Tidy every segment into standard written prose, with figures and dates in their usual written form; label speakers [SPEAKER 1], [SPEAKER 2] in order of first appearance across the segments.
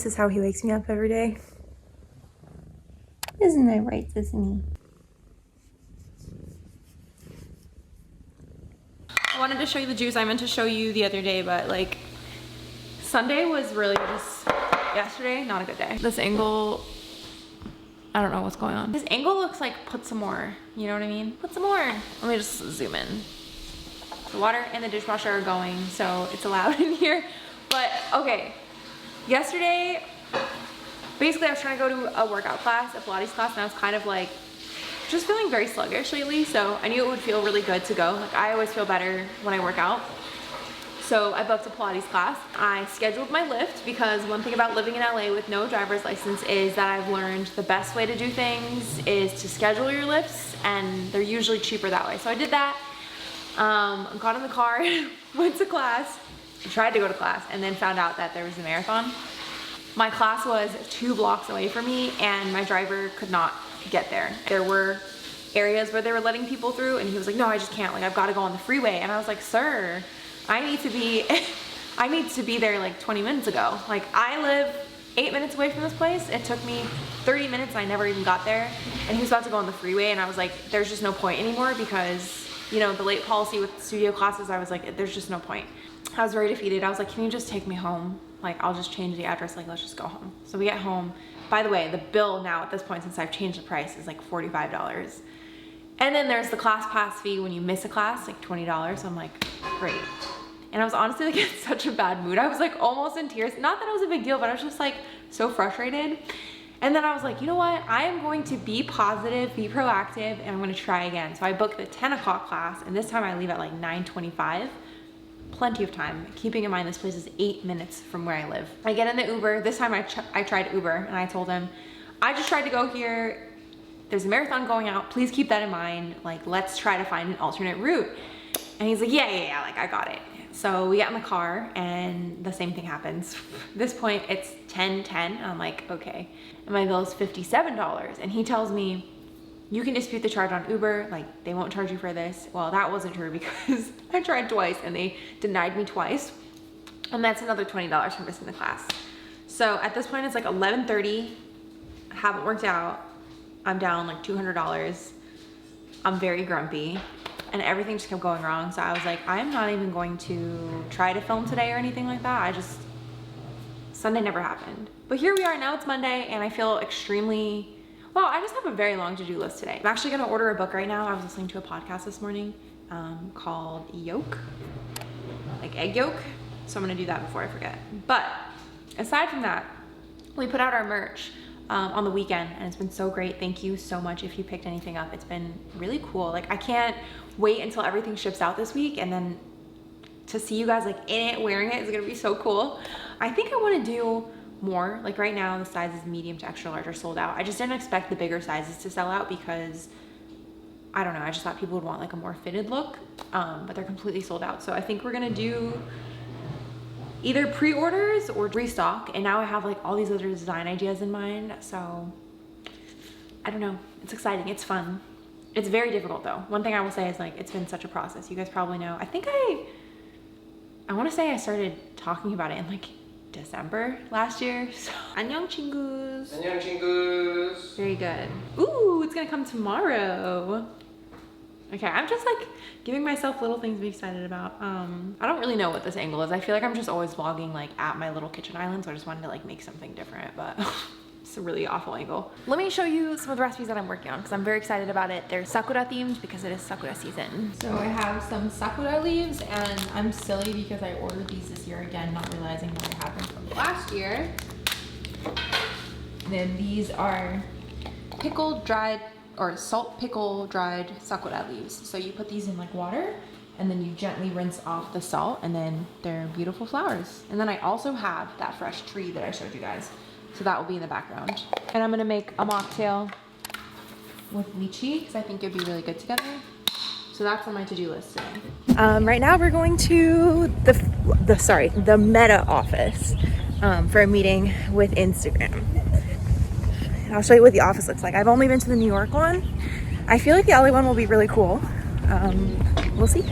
[SPEAKER 1] this is how he wakes me up every day. Isn't that right, Sesame? I wanted to show you the juice. I meant to show you the other day, but like Sunday was really just yesterday, not a good day. This angle, I don't know what's going on. This angle looks like put some more, you know what I mean? Put some more. Let me just zoom in. The water and the dishwasher are going, so it's allowed in here. But okay, yesterday, basically I was trying to go to a workout class, a Pilates class, and I was kind of like, just feeling very sluggish lately, so I knew it would feel really good to go. Like I always feel better when I work out. So I booked a Pilates class. I scheduled my Lyft because one thing about living in LA with no driver's license is that I've learned the best way to do things is to schedule your Lyfts, and they're usually cheaper that way. So I did that, got in the car, went to class, tried to go to class, and then found out that there was a marathon. My class was 2 blocks away from me and my driver could not get there. There were areas where they were letting people through and he was like, no, I just can't, like I've got to go on the freeway. And I was like, sir, I need to be there like 20 minutes ago. Like I live 8 minutes away from this place. It took me 30 minutes and I never even got there. And he was about to go on the freeway and I was like, there's just no point anymore because, you know, the late policy with studio classes, I was like, there's just no point. I was very defeated. I was like, can you just take me home? Like I'll just change the address, like let's just go home. So we get home. By the way, the bill now at this point, since I've changed the price, is like $45. And then there's the class pass fee when you miss a class, like $20. So I'm like, great. And I was honestly like in such a bad mood. I was like almost in tears. Not that it was a big deal, but I was just like so frustrated. And then I was like, you know what? I am going to be positive, be proactive, and I'm gonna try again. So I booked the 10 o'clock class, and this time I leave at like 9:25. Plenty of time, keeping in mind this place is 8 minutes from where I live. I get in the Uber. This time I tried Uber and I told him, I just tried to go here. There's a marathon going out. Please keep that in mind. Like, let's try to find an alternate route. And he's like, yeah, like I got it. So we get in the car and the same thing happens. At this point, it's 10:10. And I'm like, okay. And my bill is $57. And he tells me, you can dispute the charge on Uber, like they won't charge you for this. Well, that wasn't true because I tried twice and they denied me twice. And that's another $20 for missing the class. So at this point it's like 11:30, I haven't worked out. I'm down like $200. I'm very grumpy and everything just kept going wrong. So I was like, I'm not even going to try to film today or anything like that. Sunday never happened. But here we are, now it's Monday and I feel extremely, well, I just have a very long to-do list today. I'm actually gonna order a book right now. I was listening to a podcast this morning called Yolk, like egg yolk. So I'm gonna do that before I forget. But aside from that, we put out our merch on the weekend and it's been so great. Thank you so much if you picked anything up. It's been really cool. Like I can't wait until everything ships out this week and then to see you guys like in it, wearing it is gonna be so cool. I think I wanna do more. Like right now the sizes medium to extra large are sold out. I just didn't expect the bigger sizes to sell out because I don't know, I just thought people would want like a more fitted look, but they're completely sold out. So I think we're gonna do either pre-orders or restock, and now I have like all these other design ideas in mind. So I don't know, it's exciting, it's fun. It's very difficult though. One thing I will say is like it's been such a process. You guys probably know. I think I want to say I started talking about it in like December last year. So 안녕 친구s.
[SPEAKER 2] 안녕 친구s.
[SPEAKER 1] Very good. Ooh, it's gonna come tomorrow. Okay, I'm just like giving myself little things to be excited about. I don't really know what this angle is. I feel like I'm just always vlogging like at my little kitchen island, so I just wanted to like make something different, but it's a really awful angle. Let me show you some of the recipes that I'm working on because I'm very excited about it. They're sakura themed because it is sakura season. So I have some sakura leaves and I'm silly because I ordered these this year again, not realizing what happened from last year. Then these are pickled dried or salt pickle dried sakura leaves. So you put these in like water and then you gently rinse off the salt and then they're beautiful flowers. And then I also have that fresh tree that I showed you guys. So that will be in the background. And I'm gonna make a mocktail with lychee because I think it'd be really good together. So that's on my to-do list today. Right now we're going to the Meta office for a meeting with Instagram. I'll show you what the office looks like. I've only been to the New York one. I feel like the LA one will be really cool. We'll see.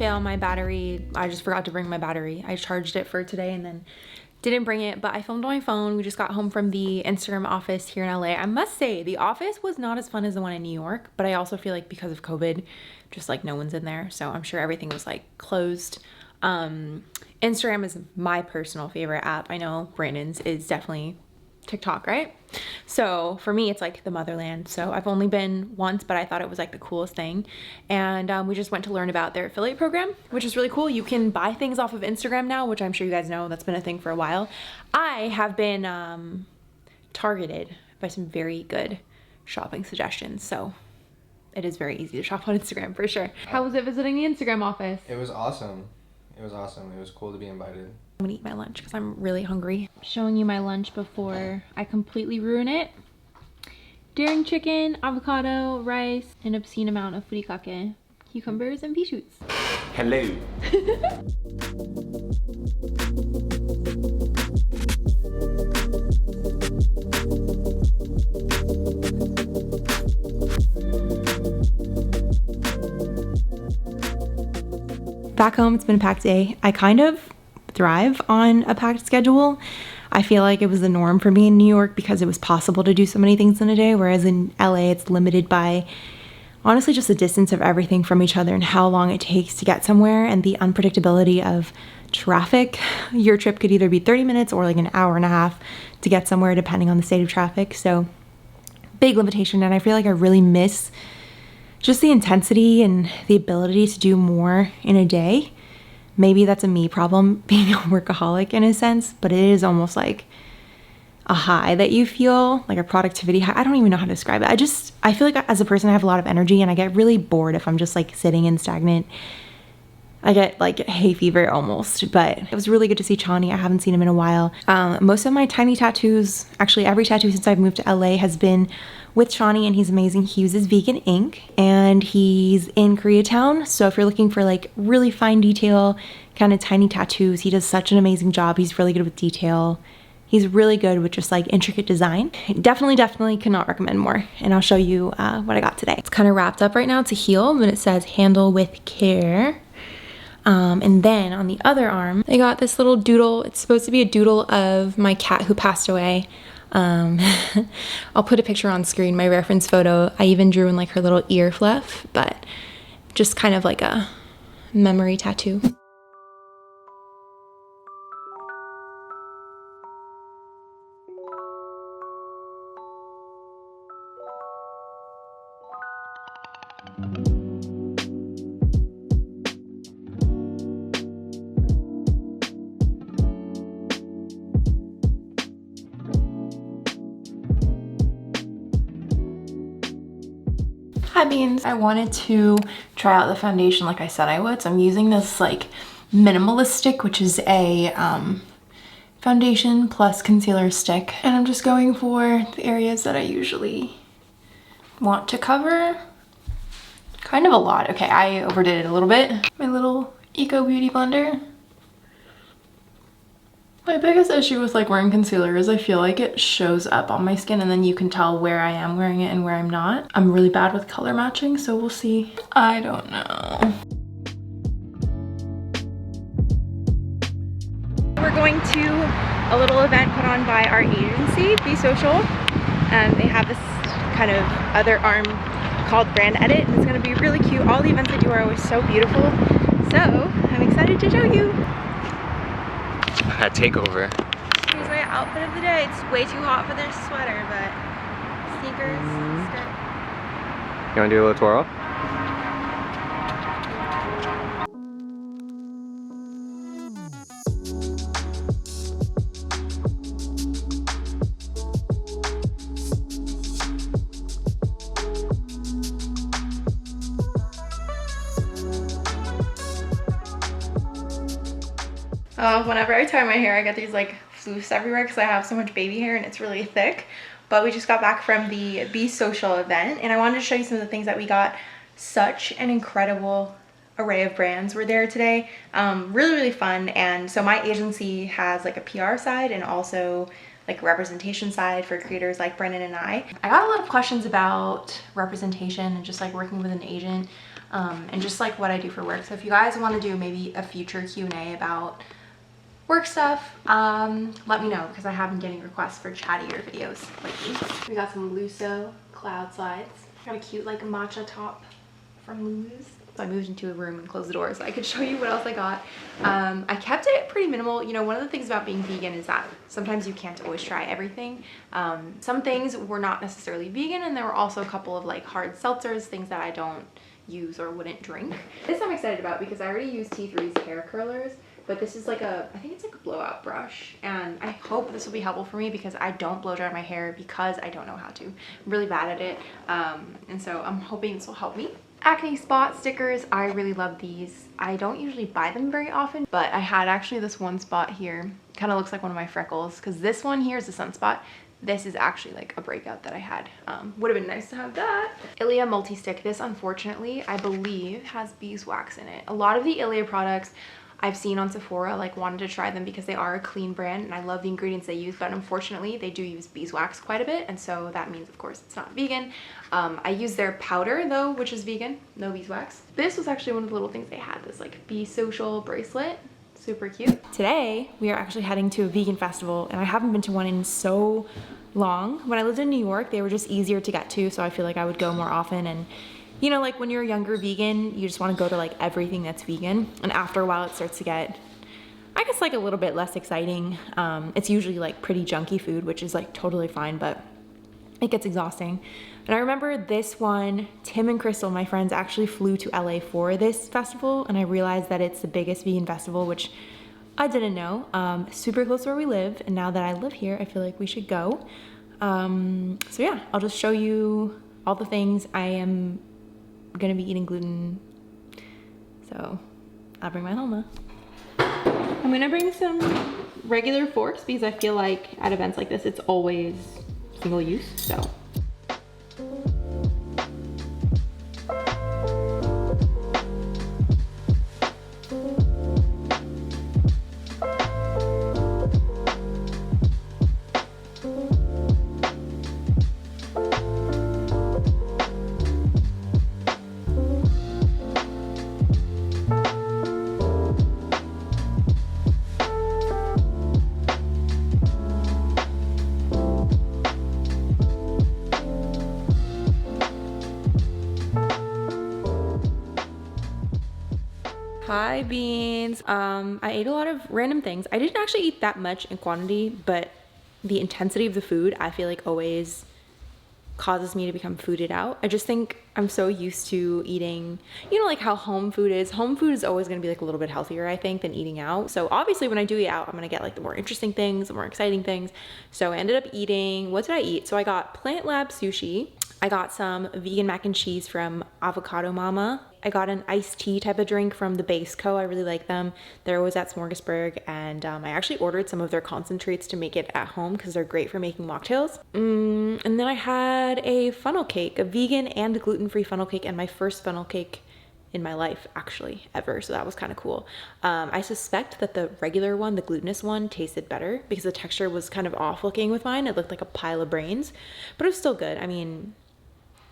[SPEAKER 1] fail, my battery, I just forgot to bring my battery. I charged it for today and then didn't bring it, but I filmed on my phone. We just got home from the Instagram office here in LA. I must say the office was not as fun as the one in New York, but I also feel like because of COVID, just like no one's in there. So I'm sure everything was like closed. Instagram is my personal favorite app. I know Brandon's is definitely TikTok, right? So for me, it's like the motherland. So I've only been once, but I thought it was like the coolest thing. And we just went to learn about their affiliate program, which is really cool. You can buy things off of Instagram now, which I'm sure you guys know, that's been a thing for a while. I have been targeted by some very good shopping suggestions. So it is very easy to shop on Instagram for sure. How was it visiting the Instagram office?
[SPEAKER 2] It was awesome. It was awesome. It was cool to be invited.
[SPEAKER 1] I'm gonna eat my lunch because I'm really hungry. Showing you my lunch before I completely ruin it. Daring chicken, avocado, rice, an obscene amount of furikake, cucumbers, and pea shoots.
[SPEAKER 2] Hello.
[SPEAKER 1] Back home, it's been a packed day. I kind of thrive on a packed schedule. I feel like it was the norm for me in New York because it was possible to do so many things in a day, whereas in LA, it's limited by honestly just the distance of everything from each other and how long it takes to get somewhere and the unpredictability of traffic. Your trip could either be 30 minutes or like an hour and a half to get somewhere depending on the state of traffic. So big limitation, and I feel like I really miss just the intensity and the ability to do more in a day. Maybe that's a me problem, being a workaholic in a sense, but it is almost like a high that you feel, like a productivity high. I don't even know how to describe it. I feel like as a person, I have a lot of energy and I get really bored if I'm just like sitting and stagnant. I get like hay fever almost, but it was really good to see Chani. I haven't seen him in a while. Most of my tiny tattoos, actually every tattoo since I've moved to LA has been with Chani, and he's amazing. He uses vegan ink and he's in Koreatown. So if you're looking for like really fine detail, kind of tiny tattoos, he does such an amazing job. He's really good with detail. He's really good with just like intricate design. Definitely cannot recommend more. And I'll show you what I got today. It's kind of wrapped up right now. It's a heel, but it says handle with care. And then on the other arm, I got this little doodle. It's supposed to be a doodle of my cat who passed away. I'll put a picture on screen, my reference photo. I even drew in like her little ear fluff, but just kind of like a memory tattoo. Hi Beans. I wanted to try out the foundation like I said I would. So I'm using this like minimalist stick, which is a foundation plus concealer stick. And I'm just going for the areas that I usually want to cover. Kind of a lot. Okay, I overdid it a little bit. My little Eco Beauty blender. My biggest issue with like wearing concealer is I feel like it shows up on my skin and then you can tell where I am wearing it and where I'm not. I'm really bad with color matching, so we'll see. I don't know. We're going to a little event put on by our agency, Be Social. They have this kind of other arm called Brand Edit, and it's gonna be really cute. All the events they do are always so beautiful. So I'm excited to show you.
[SPEAKER 2] A takeover.
[SPEAKER 1] Here's my outfit of the day. It's way too hot for this sweater, but sneakers, skirt.
[SPEAKER 2] You wanna do a little twirl?
[SPEAKER 1] Whenever I tie my hair, I get these like floofs everywhere because I have so much baby hair and it's really thick. But we just got back from the Be Social event and I wanted to show you some of the things that we got. Such an incredible array of brands were there today. Really fun. And so my agency has like a PR side and also like a representation side for creators like Brennan and I got a lot of questions about representation and just like working with an agent. and just like what I do for work. So if you guys want to do maybe a future Q&A about work stuff, let me know, because I have been getting requests for chattier videos lately. We got some Luso cloud slides. Got a cute like matcha top from Lulu's. So I moved into a room and closed the door so I could show you what else I got. I kept it pretty minimal. You know, one of the things about being vegan is that sometimes you can't always try everything. Some things were not necessarily vegan, and there were also a couple of like hard seltzers, things that I don't use or wouldn't drink. This I'm excited about because I already use T3's hair curlers, but this is like I think it's like a blowout brush, and I hope this will be helpful for me because I don't blow dry my hair because I don't know how to. I'm really bad at it, and so I'm hoping this will help me. Acne spot stickers, I really love these. I don't usually buy them very often, but I had actually this one spot here. Kind of looks like one of my freckles, because this one here is a sunspot. This is actually like a breakout that I had. Would have been nice to have that. Ilia multi-stick. This, unfortunately, I believe has beeswax in it. A lot of the Ilia products I've seen on Sephora, like, wanted to try them because they are a clean brand and I love the ingredients they use, but unfortunately they do use beeswax quite a bit, and so that means of course it's not vegan. I use their powder though, which is vegan, no beeswax. This was actually one of the little things they had, this like Be Social bracelet. Super cute. Today we are actually heading to a vegan festival, and I haven't been to one in so long. When I lived in New York, they were just easier to get to, so I feel like I would go more often. And you know, like when you're a younger vegan, you just want to go to like everything that's vegan, and after a while it starts to get, I guess, like a little bit less exciting. It's usually like pretty junky food, which is like totally fine, but it gets exhausting. And I remember this one, Tim and Crystal, my friends, actually flew to LA for this festival, and I realized that it's the biggest vegan festival, which I didn't know. Super close to where we live, and now that I live here, I feel like we should go. So yeah, I'll just show you all the things. I am gonna be eating gluten, so I'll bring my Homa. I'm gonna bring some regular forks because I feel like at events like this, it's always single use, so. Hi beans. I ate a lot of random things. I didn't actually eat that much in quantity, but the intensity of the food I feel like always causes me to become fooded out. I just think I'm so used to eating, you know, like how home food is. Home food is always gonna be like a little bit healthier, I think, than eating out. So obviously when I do eat out, I'm gonna get like the more interesting things, the more exciting things. So I ended up eating, what did I eat? So I got Plant Lab sushi. I got some vegan mac and cheese from Avocado Mama. I got an iced tea type of drink from the Base Co. I really like them. They're always at Smorgasburg, and I actually ordered some of their concentrates to make it at home because they're great for making mocktails. And then I had a funnel cake, a vegan and gluten-free funnel cake, and my first funnel cake in my life, actually, ever. So that was kind of cool. I suspect that the regular one, the glutinous one, tasted better because the texture was kind of off looking with mine. It looked like a pile of brains, but it was still good. I mean,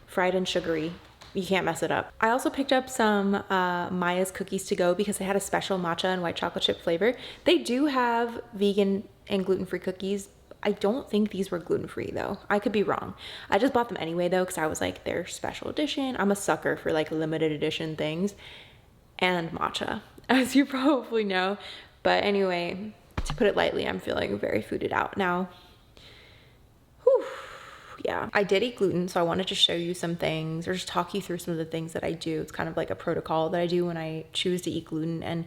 [SPEAKER 1] fried and sugary, you can't mess it up. I also picked up some Maya's cookies to go because they had a special matcha and white chocolate chip flavor. They do have vegan and gluten-free cookies. I don't think these were gluten-free though. I could be wrong. I just bought them anyway though because I was like, they're special edition. I'm a sucker for like limited edition things and matcha, as you probably know. But anyway, to put it lightly, I'm feeling very fooded out now. Whew. Yeah, I did eat gluten, so I wanted to show you some things or just talk you through some of the things that I do. It's kind of like a protocol that I do when I choose to eat gluten, and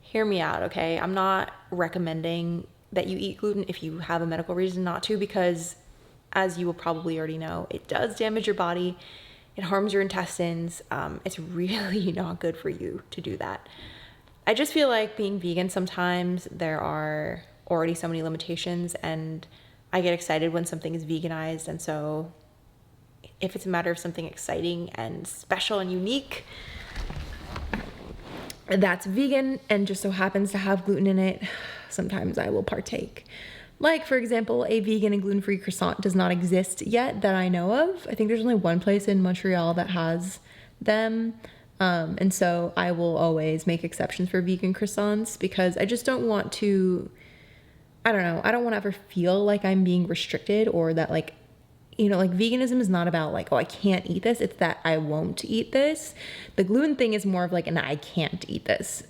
[SPEAKER 1] hear me out, okay? I'm not recommending that you eat gluten if you have a medical reason not to, because as you will probably already know, it does damage your body. It harms your intestines. It's really not good for you to do that. I just feel like being vegan, sometimes there are already so many limitations, and I get excited when something is veganized, and so if it's a matter of something exciting and special and unique that's vegan and just so happens to have gluten in it, sometimes I will partake. Like, for example, a vegan and gluten-free croissant does not exist yet that I know of. I think there's only one place in Montreal that has them. And so I will always make exceptions for vegan croissants because I just don't want to, I don't know, I don't want to ever feel like I'm being restricted or that like, you know, like veganism is not about like, oh, I can't eat this. It's that I won't eat this. The gluten thing is more of like, I can't eat this,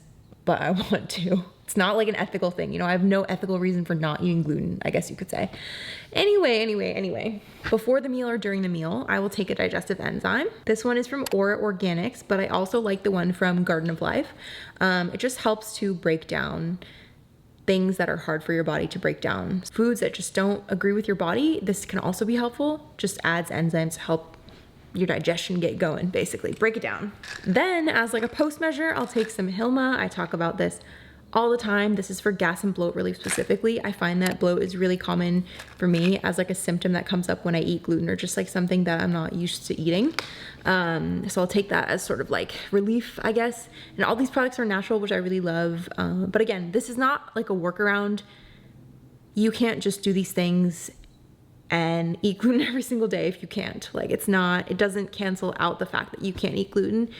[SPEAKER 1] but I want to. It's not like an ethical thing. You know, I have no ethical reason for not eating gluten, I guess you could say. Anyway. Before the meal or during the meal, I will take a digestive enzyme. This one is from Aura Organics, but I also like the one from Garden of Life. It just helps to break down things that are hard for your body to break down. Foods that just don't agree with your body, this can also be helpful. Just adds enzymes to help your digestion get going, basically. Break it down. Then as like a post measure, I'll take some Hilma. I talk about this all the time. This is for gas and bloat relief specifically. I find that bloat is really common for me as like a symptom that comes up when I eat gluten or just like something that I'm not used to eating. So I'll take that as sort of like relief, I guess. And all these products are natural, which I really love. But again, this is not like a workaround. You can't just do these things and eat gluten every single day if you can't. Like it's not, it doesn't cancel out the fact that you can't eat gluten.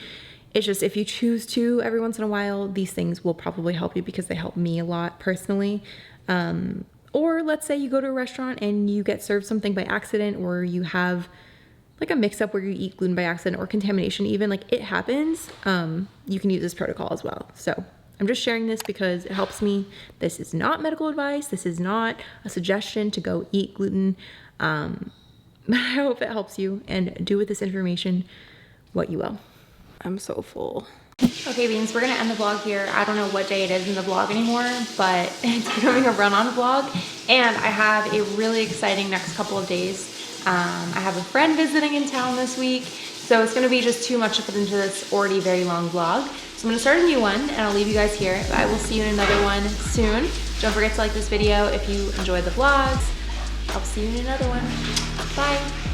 [SPEAKER 1] It's just if you choose to every once in a while, these things will probably help you because they help me a lot personally. Or let's say you go to a restaurant and you get served something by accident, or you have like a mix up where you eat gluten by accident or contamination even, like it happens. You can use this protocol as well. So I'm just sharing this because it helps me. This is not medical advice. This is not a suggestion to go eat gluten. But I hope it helps you, and do with this information what you will. I'm so full. Okay, beans, we're gonna end the vlog here. I don't know what day it is in the vlog anymore, but it's becoming a run-on vlog. And I have a really exciting next couple of days. I have a friend visiting in town this week, so it's gonna be just too much to put into this already very long vlog. So I'm gonna start a new one, and I'll leave you guys here. I will see you in another one soon. Don't forget to like this video if you enjoyed the vlogs. I'll see you in another one. Bye.